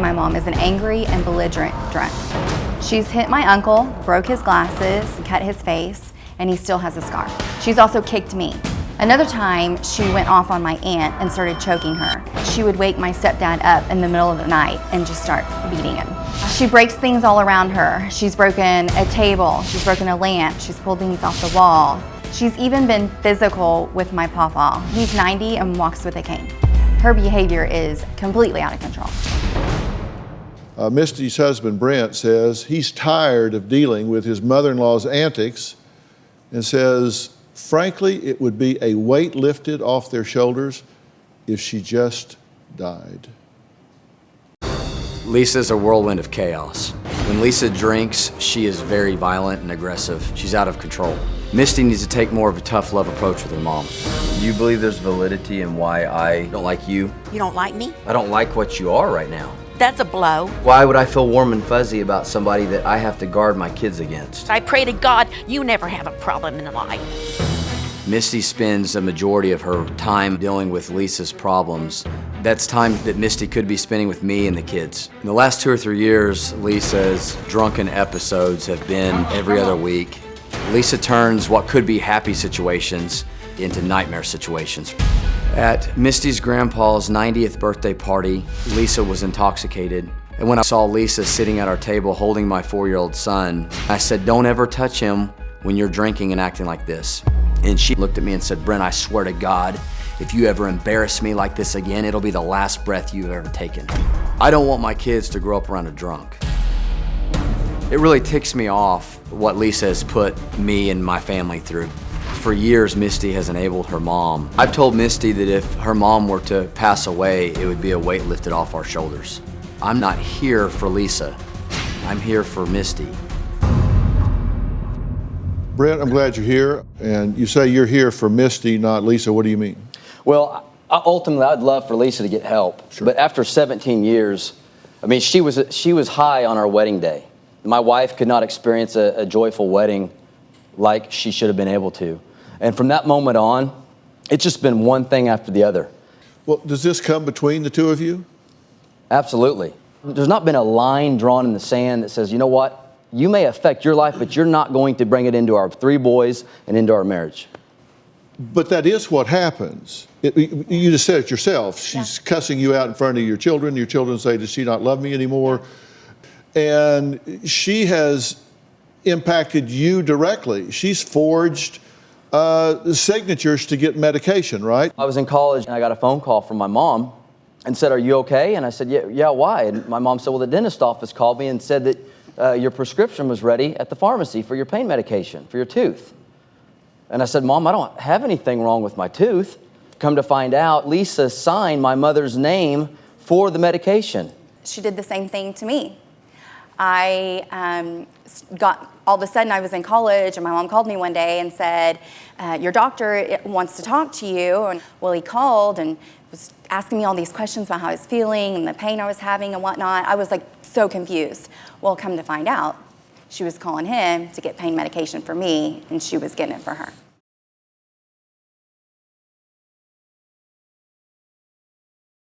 my mom is an angry and belligerent drunk. She's hit my uncle, broke his glasses, cut his face, and he still has a scar. She's also kicked me. Another time, she went off on my aunt and started choking her. She would wake my stepdad up in the middle of the night and just start beating him. She breaks things all around her. She's broken a table, she's broken a lamp, she's pulled things off the wall. She's even been physical with my pawpaw. He's 90 and walks with a cane. Her behavior is completely out of control. Misti's husband, Brent, says he's tired of dealing with his mother-in-law's antics and says, frankly, it would be a weight lifted off their shoulders if she just died. Lisa's a whirlwind of chaos. When Lisa drinks, she is very violent and aggressive. She's out of control. Misti needs to take more of a tough love approach with her mom. You believe there's validity in why I don't like you? You don't like me? I don't like what you are right now. That's a blow. Why would I feel warm and fuzzy about somebody that I have to guard my kids against? I pray to God you never have a problem in life. Misti spends a majority of her time dealing with Lisa's problems. That's time that Misti could be spending with me and the kids. In the last 2 or 3 years, Lisa's drunken episodes have been every other week. Lisa turns what could be happy situations into nightmare situations. At Misti's grandpa's 90th birthday party, Lisa was intoxicated. And when I saw Lisa sitting at our table holding my 4-year-old son, I said, "Don't ever touch him when you're drinking and acting like this." And she looked at me and said, "Brent, I swear to God, if you ever embarrass me like this again, it'll be the last breath you've ever taken." I don't want my kids to grow up around a drunk. It really ticks me off what Lisa has put me and my family through. For years, Misti has enabled her mom. I've told Misti that if her mom were to pass away, it would be a weight lifted off our shoulders. I'm not here for Lisa. I'm here for Misti. Brent, I'm glad you're here. And you say you're here for Misti, not Lisa. What do you mean? Well, ultimately, I'd love for Lisa to get help. Sure. But after 17 years, I mean, she was high on our wedding day. My wife could not experience a joyful wedding like she should have been able to. And from that moment on, it's just been one thing after the other. Well, does this come between the two of you? Absolutely. There's not been a line drawn in the sand that says, you know what? You may affect your life, but you're not going to bring it into our 3 boys and into our marriage. But that is what happens. You just said it yourself. She's cussing you out in front of your children. Your children say, "Does she not love me anymore?" And she has impacted you directly. She's forged signatures to get medication, right? I was in college and I got a phone call from my mom and said, "Are you okay?" And I said, yeah, why? And my mom said, "Well, the dentist office called me and said that your prescription was ready at the pharmacy for your pain medication, for your tooth." And I said, "Mom, I don't have anything wrong with my tooth." Come to find out, Lisa signed my mother's name for the medication. She did the same thing to me. I got, all of a sudden I was in college and my mom called me one day and said, "Your doctor wants to talk to you." And well, he called and was asking me all these questions about how I was feeling and the pain I was having and whatnot. I was like so confused. Well, come to find out, she was calling him to get pain medication for me and she was getting it for her.